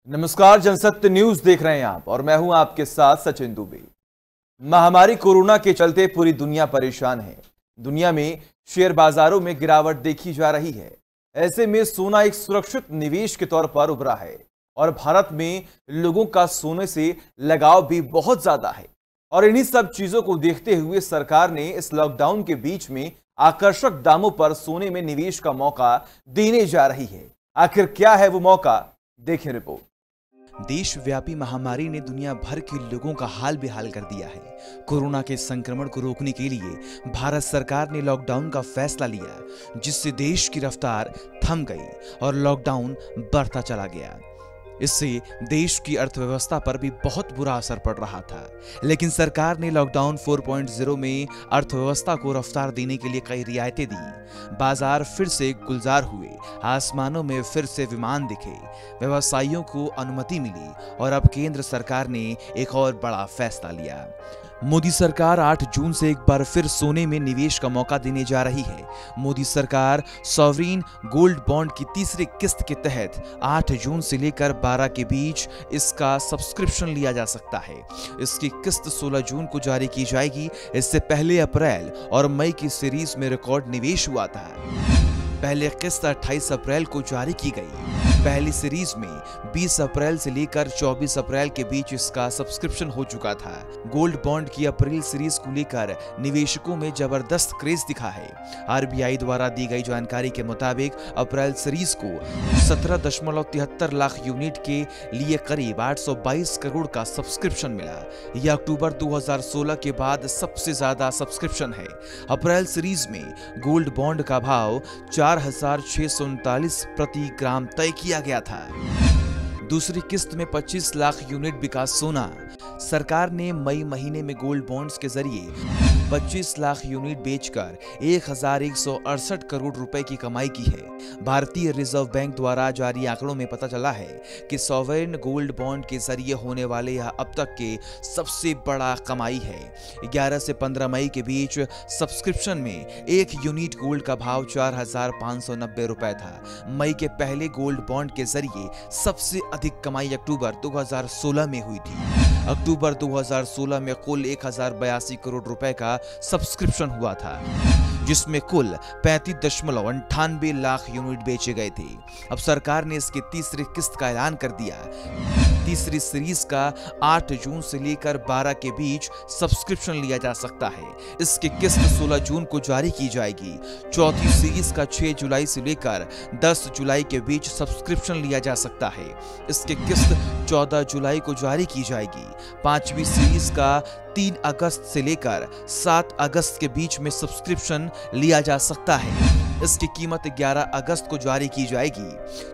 नमस्कार, जनसत्य न्यूज देख रहे हैं आप और मैं हूं आपके साथ सचिन दुबे। महामारी कोरोना के चलते पूरी दुनिया परेशान है। दुनिया में शेयर बाजारों में गिरावट देखी जा रही है। ऐसे में सोना एक सुरक्षित निवेश के तौर पर उभरा है और भारत में लोगों का सोने से लगाव भी बहुत ज्यादा है। और इन्हीं सब चीजों को देखते हुए सरकार ने इस लॉकडाउन के बीच में आकर्षक दामों पर सोने में निवेश का मौका देने जा रही है। आखिर क्या है वो मौका, देखें रिपोर्ट। देशव्यापी महामारी ने दुनिया भर के लोगों का हाल बेहाल कर दिया है। कोरोना के संक्रमण को रोकने के लिए भारत सरकार ने लॉकडाउन का फैसला लिया, जिससे देश की रफ्तार थम गई और लॉकडाउन बढ़ता चला गया। इससे देश की अर्थव्यवस्था पर भी बहुत बुरा असर पड़ रहा था। लेकिन सरकार ने लॉकडाउन 4.0 में अर्थव्यवस्था को रफ्तार देने के लिए कई रियायतें दी। बाजार फिर से गुलजार हुए, आसमानों में फिर से विमान दिखे, व्यवसायियों को अनुमति मिली और अब केंद्र सरकार ने एक और बड़ा फैसला लिया। मोदी सरकार 8 जून से एक बार फिर सोने में निवेश का मौका देने जा रही है। मोदी सरकार सॉवरेन गोल्ड बॉन्ड की तीसरी किस्त के तहत 8 जून से लेकर 12 के बीच इसका सब्सक्रिप्शन लिया जा सकता है। इसकी किस्त 16 जून को जारी की जाएगी। इससे पहले अप्रैल और मई की सीरीज में रिकॉर्ड निवेश हुआ था। पहले किस्त 28 अप्रैल को जारी की गई। पहली सीरीज में 20 अप्रैल से लेकर 24 अप्रैल के बीच इसका सब्सक्रिप्शन हो चुका था। गोल्ड बॉन्ड की अप्रैल सीरीज को लेकर निवेशकों में जबरदस्त क्रेज दिखा है। आरबीआई द्वारा दी गई जानकारी के मुताबिक अप्रैल सीरीज को 17.73 लाख यूनिट के लिए करीब 822 करोड़ का सब्सक्रिप्शन मिला। यह अक्टूबर 2016 के बाद सबसे ज्यादा सब्सक्रिप्शन है। अप्रैल सीरीज में गोल्ड बॉन्ड का भाव 4,639 प्रति ग्राम तय किया गया था। दूसरी किस्त में 25 लाख यूनिट बिका सोना। सरकार ने मई महीने में गोल्ड बॉन्ड्स के जरिए 25 लाख यूनिट बेचकर 1,168 करोड़ रुपए की कमाई की है। भारतीय रिजर्व बैंक द्वारा जारी आंकड़ों में पता चला है कि सॉवरेन गोल्ड बॉन्ड के जरिए होने वाले यह अब तक के सबसे बड़ा कमाई है। 11 से 15 मई के बीच सब्सक्रिप्शन में एक यूनिट गोल्ड का भाव 4,590 रुपए था। मई के पहले गोल्ड बॉन्ड के जरिए सबसे अधिक कमाई अक्टूबर 2016 में हुई थी। अक्टूबर 2016 में कुल 1,082 करोड़ रुपए का सब्सक्रिप्शन हुआ था, जिसमें कुल 35.98 लाख यूनिट बेचे गए थे। अब सरकार ने इसकी तीसरी किस्त का ऐलान कर दिया। तीसरी सीरीज का 8 जून से लेकर 12 के बीच सब्सक्रिप्शन लिया जा सकता है। इसकी किस्त 16 जून को जारी की जाएगी। चौथी सीरीज का 6 जुलाई से लेकर 10 जुलाई के बीच सब्सक्रिप्शन लिया जा सकता है। इसकी किस्त 14 जुलाई को जारी की जाएगी। पांचवी सीरीज का 3 अगस्त से लेकर 7 अगस्त के बीच में सब्सक्रिप्शन लिया जा सकता है। इसकी कीमत 11 अगस्त को जारी की जाएगी।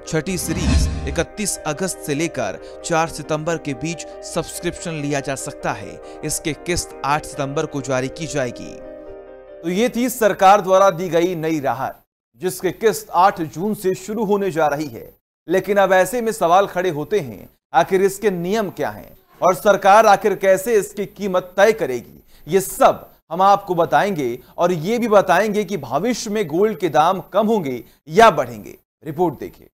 छठी सीरीज 31 अगस्त से लेकर 4 सितंबर के बीच सब्सक्रिप्शन लिया जा सकता है। इसके किस्त 8 सितंबर को जारी की जाएगी। तो ये थी सरकार द्वारा दी गई नई राहत, जिसकी किस्त 8 जून से शुरू होने जा रही है। लेकिन अब ऐसे में सवाल खड़े होते हैं, आखिर इसके नियम क्या हैं और सरकार आखिर कैसे इसकी कीमत तय करेगी। ये सब हम आपको बताएंगे और ये भी बताएंगे कि भविष्य में गोल्ड के दाम कम होंगे या बढ़ेंगे। रिपोर्ट देखिए।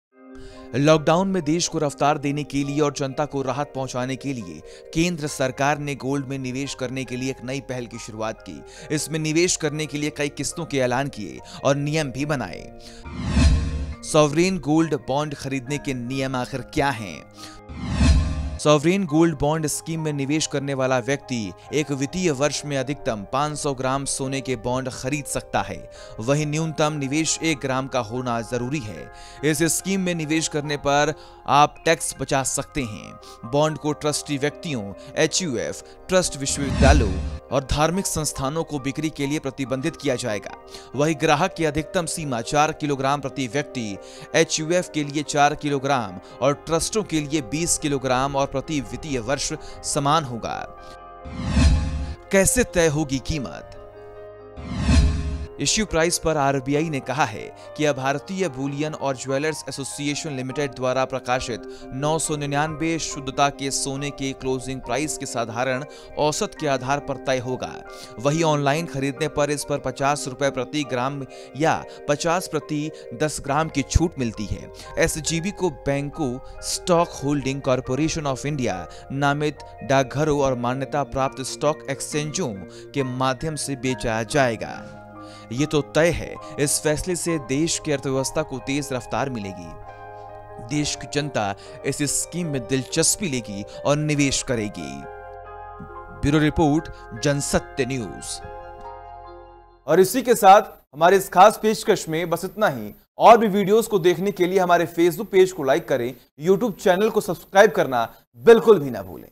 लॉकडाउन में देश को रफ्तार देने के लिए और जनता को राहत पहुंचाने के लिए केंद्र सरकार ने गोल्ड में निवेश करने के लिए एक नई पहल की शुरुआत की। इसमें निवेश करने के लिए कई किस्तों के ऐलान किए और नियम भी बनाए। सॉवरेन गोल्ड बॉन्ड खरीदने के नियम आखिर क्या हैं? सॉवरेन गोल्ड बॉन्ड स्कीम में निवेश करने वाला व्यक्ति एक वित्तीय वर्ष में अधिकतम 500 ग्राम सोने के बॉन्ड खरीद सकता है। वहीं न्यूनतम निवेश 1 ग्राम का होना जरूरी है। इस स्कीम में निवेश करने पर आप टैक्स बचा सकते हैं। बॉन्ड को ट्रस्टी व्यक्तियों, HUF, ट्रस्ट विश्वविद्यालयों और धार्मिक संस्थानों को बिक्री के लिए प्रतिबंधित किया जाएगा। वहीं ग्राहक की अधिकतम सीमा 4 किलोग्राम प्रति व्यक्ति, HUF के लिए 4 किलोग्राम और ट्रस्टों के लिए 20 किलोग्राम और प्रति वित्तीय वर्ष समान होगा। कैसे तय होगी कीमत? इश्यू प्राइस पर आरबीआई ने कहा है कि अब भारतीय बुलियन और ज्वेलर्स एसोसिएशन लिमिटेड द्वारा प्रकाशित 999 शुद्धता के सोने के क्लोजिंग प्राइस के साधारण औसत के आधार पर तय होगा। वही ऑनलाइन खरीदने पर इस पर 50 रुपए प्रति ग्राम या 50 प्रति 10 ग्राम की छूट मिलती है। एसजीबी को बैंकों, stock holding corporation of India नामित डाकघरों और मान्यता प्राप्त स्टॉक एक्सचेंजों के माध्यम से बेचा जाएगा। ये तो तय है, इस फैसले से देश की अर्थव्यवस्था को तेज रफ्तार मिलेगी। देश की जनता इस स्कीम में दिलचस्पी लेगी और निवेश करेगी। Bureau report, Jansatya news. और इसी के साथ हमारे इस खास पेशकश में बस इतना ही। और भी वीडियोस को देखने के लिए हमारे फेसबुक पेज को लाइक करें, यूट्यूब चैनल को सब्सक्राइब करना बिल्कुल भी ना भूलें।